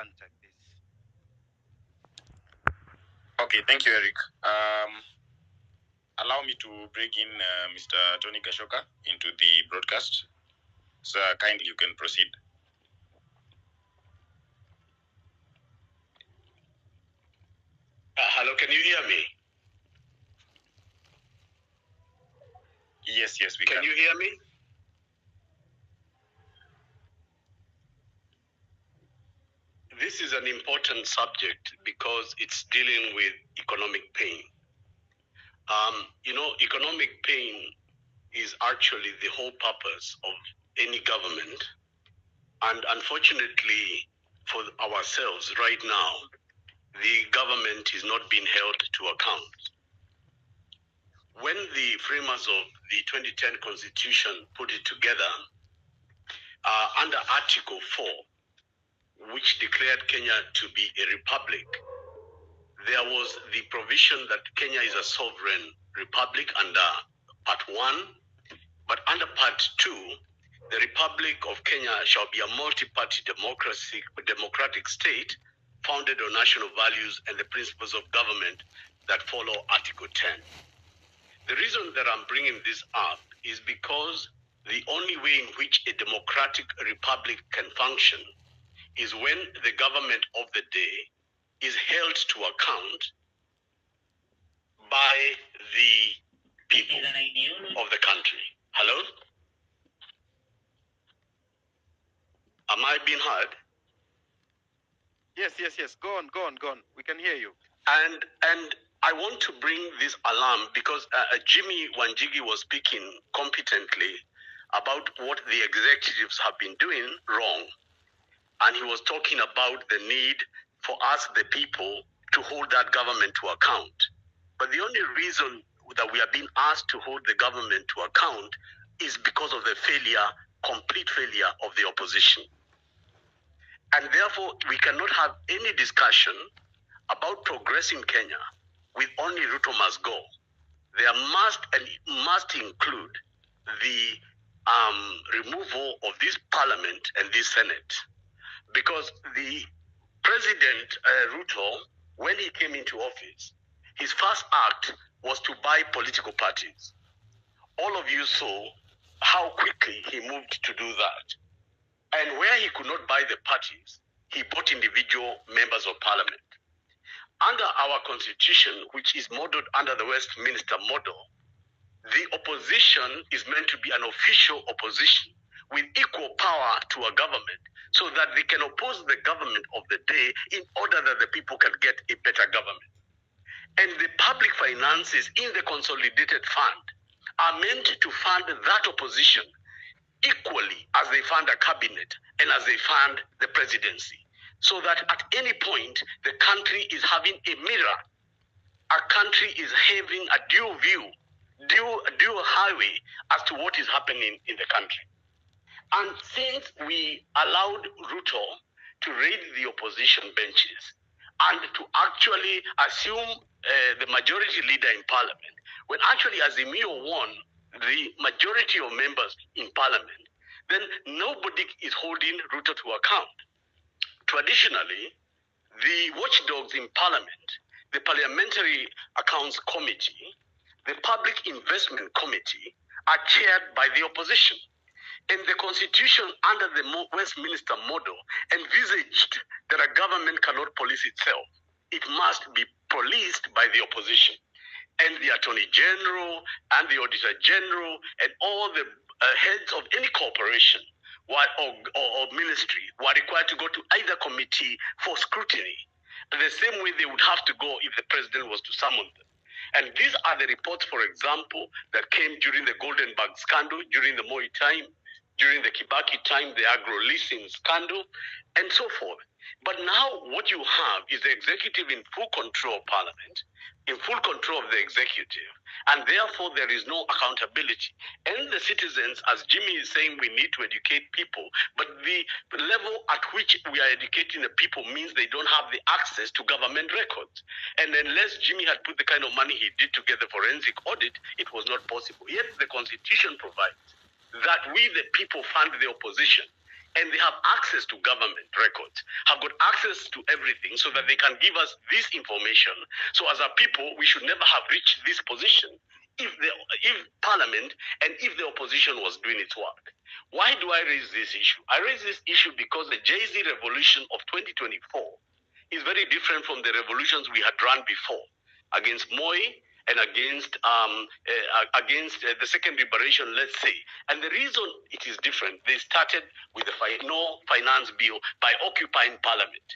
can take this. Okay, thank you, Eric. Allow me to bring in Mr. Tony Gashoka into the broadcast. So kindly you can proceed. Hello, can you hear me? Yes, we can. Can you hear me? This is an important subject because it's dealing with economic pain. Economic pain is actually the whole purpose of any government. And unfortunately for ourselves right now, the government is not being held to account. When the framers of the 2010 Constitution put it together, under Article 4, which declared Kenya to be a republic, there was the provision that Kenya is a sovereign republic under Part 1, but under Part 2, the Republic of Kenya shall be a multi-party democratic state founded on national values and the principles of government that follow Article 10. The reason that I'm bringing this up is because the only way in which a democratic republic can function is when the government of the day is held to account by the people of the country. Hello? Am I being heard? Yes. Go on. We can hear you. And I want to bring this alarm because Jimmy Wanjigi was speaking competently about what the executives have been doing wrong. And he was talking about the need for us, the people, to hold that government to account. But the only reason that we are being asked to hold the government to account is because of the complete failure of the opposition. And therefore, we cannot have any discussion about progressing Kenya with only Ruto must go. There must include the removal of this parliament and this senate. Because the President Ruto, when he came into office, his first act was to buy political parties. All of you saw how quickly he moved to do that. And where he could not buy the parties, he bought individual members of parliament. Under our constitution, which is modeled under the Westminster model, the opposition is meant to be an official opposition with equal power to a government so that they can oppose the government of the day in order that the people can get a better government. And the public finances in the consolidated fund are meant to fund that opposition equally as they fund a cabinet and as they fund the presidency. So that at any point, the country is having a mirror. Our country is having a dual view, dual highway as to what is happening in the country. And since we allowed Ruto to raid the opposition benches and to actually assume the majority leader in parliament, when actually Azimio won the majority of members in parliament, then nobody is holding Ruto to account. Traditionally, the watchdogs in parliament, the Parliamentary Accounts Committee, the Public Investment Committee, are chaired by the opposition. And the constitution under the Westminster model envisaged that a government cannot police itself. It must be policed by the opposition. And the Attorney General and the Auditor General and all the heads of any corporation or ministry were required to go to either committee for scrutiny. The same way they would have to go if the president was to summon them. And these are the reports, for example, that came during the Goldenberg scandal, during the Moi time, during the Kibaki time, the agro-leasing scandal, and so forth. But now what you have is the executive in full control of parliament, in full control of the executive, and therefore there is no accountability. And the citizens, as Jimmy is saying, we need to educate people, but the level at which we are educating the people means they don't have the access to government records. And unless Jimmy had put the kind of money he did to get the forensic audit, it was not possible. Yet the constitution provides that we, the people, fund the opposition, and they have access to government records, have got access to everything so that they can give us this information. So as a people, we should never have reached this position if Parliament and if the opposition was doing its work. Why do I raise this issue? I raise this issue because the Jay-Z revolution of 2024 is very different from the revolutions we had run before against Moi and against the second liberation, let's say. And the reason it is different, they started with the no finance bill by occupying parliament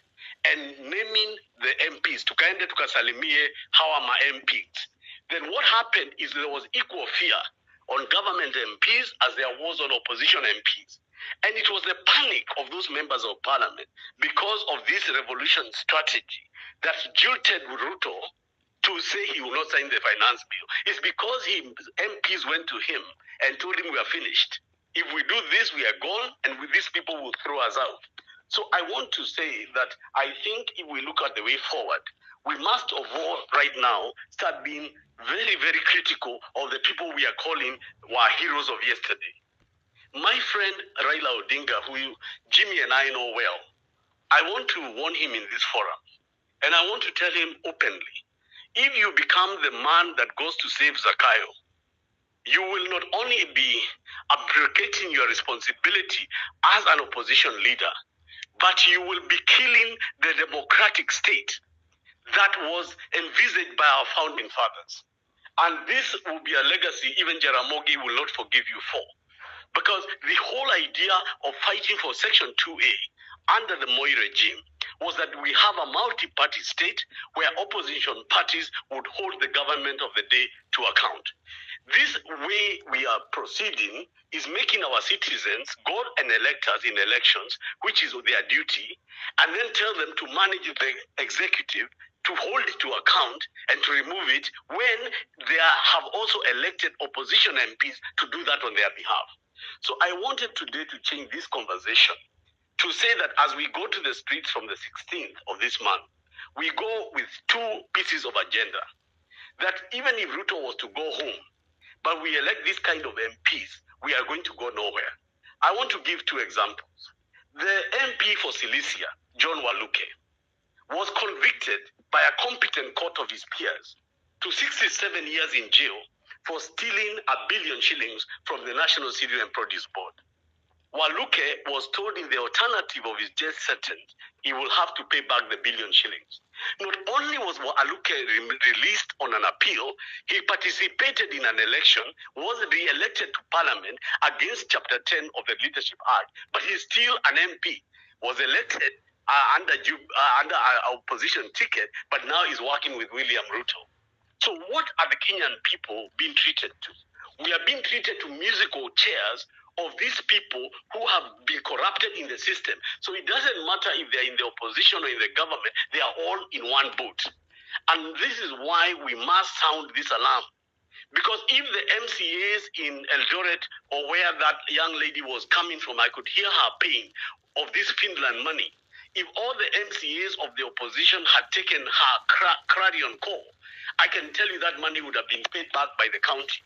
and naming the MPs, tukaende tukasalimie hawa ma MPs. Then what happened is there was equal fear on government MPs as there was on opposition MPs. And it was the panic of those members of parliament because of this revolution strategy that jilted Ruto to say he will not sign the finance bill. It's because MPs went to him and told him we are finished. If we do this, we are gone, and these people will throw us out. So I want to say that I think if we look at the way forward, we must of all right now start being very, very critical of the people we are calling were heroes of yesterday. My friend Raila Odinga, who Jimmy and I know well, I want to warn him in this forum, and I want to tell him openly, if you become the man that goes to save Zakayo, you will not only be abdicating your responsibility as an opposition leader, but you will be killing the democratic state that was envisaged by our founding fathers. And this will be a legacy even Jaramogi will not forgive you for. Because the whole idea of fighting for Section 2A under the Moi regime was that we have a multi-party state where opposition parties would hold the government of the day to account. This way we are proceeding is making our citizens go and elect us in elections, which is their duty, and then tell them to manage the executive, to hold it to account and to remove it when they have also elected opposition MPs to do that on their behalf. So I wanted today to change this conversation to say that as we go to the streets from the 16th of this month, we go with two pieces of agenda. That even if Ruto was to go home, but we elect this kind of MPs, we are going to go nowhere. I want to give two examples. The MP for Cilicia, John Waluke, was convicted by a competent court of his peers to 67 years in jail for stealing 1 billion shillings from the National Cereal and Produce Board. Waluke was told in the alternative of his death sentence, he will have to pay back the 1 billion shillings. Not only was Waluke released on an appeal, he participated in an election, was re-elected to parliament against Chapter 10 of the Leadership Act, but he's still an MP, was elected under an opposition ticket, but now is working with William Ruto. So what are the Kenyan people being treated to? We are being treated to musical chairs of these people who have been corrupted in the system. So it doesn't matter if they're in the opposition or in the government, they are all in one boat. And this is why we must sound this alarm. Because if the MCAs in Eldoret or where that young lady was coming from, I could hear her pain of this Finland money. If all the MCAs of the opposition had taken her clarion call, I can tell you that money would have been paid back by the county.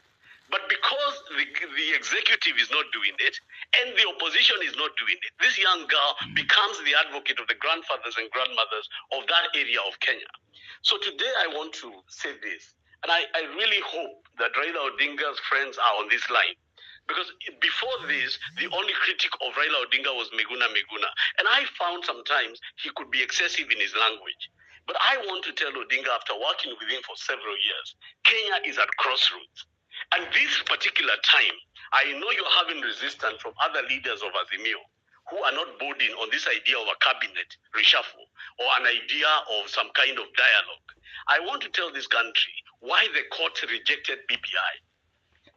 But because the executive is not doing it, and the opposition is not doing it, this young girl becomes the advocate of the grandfathers and grandmothers of that area of Kenya. So today I want to say this, and I really hope that Raila Odinga's friends are on this line. Because before this, the only critic of Raila Odinga was Meguna. And I found sometimes he could be excessive in his language. But I want to tell Odinga, after working with him for several years, Kenya is at crossroads. And this particular time, I know you're having resistance from other leaders of Azimio who are not boarding on this idea of a cabinet reshuffle or an idea of some kind of dialogue. I want to tell this country why the court rejected BBI.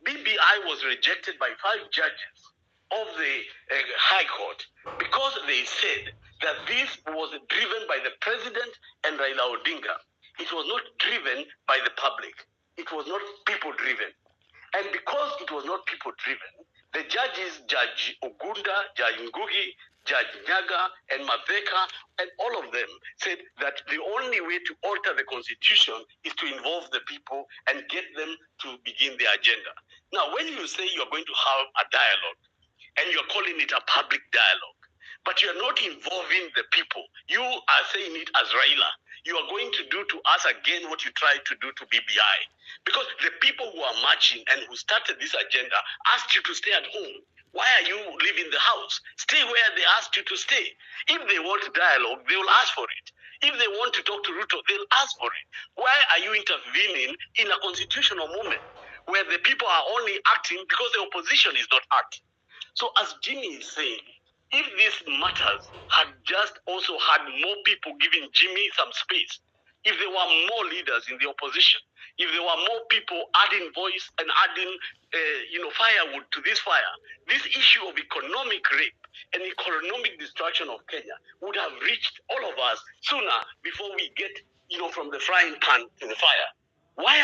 BBI was rejected by 5 judges of the High Court because they said that this was driven by the president and Raila Odinga. It was not driven by the public. It was not people-driven. And because it was not people-driven, the judges, Judge Ogunda, Judge Ngugi, Judge Nyaga, and Maveka, and all of them said that the only way to alter the constitution is to involve the people and get them to begin the agenda. Now, when you say you're going to have a dialogue, and you're calling it a public dialogue, but you are not involving the people. You are saying it as Raila. You are going to do to us again what you tried to do to BBI. Because the people who are marching and who started this agenda asked you to stay at home. Why are you leaving the house? Stay where they asked you to stay. If they want dialogue, they will ask for it. If they want to talk to Ruto, they'll ask for it. Why are you intervening in a constitutional moment where the people are only acting because the opposition is not acting? So as Jimmy is saying, if these matters had just also had more people giving Jimmy some space, if there were more leaders in the opposition, if there were more people adding voice and adding, firewood to this fire, this issue of economic rape and economic destruction of Kenya would have reached all of us sooner before we get, from the frying pan to the fire. Why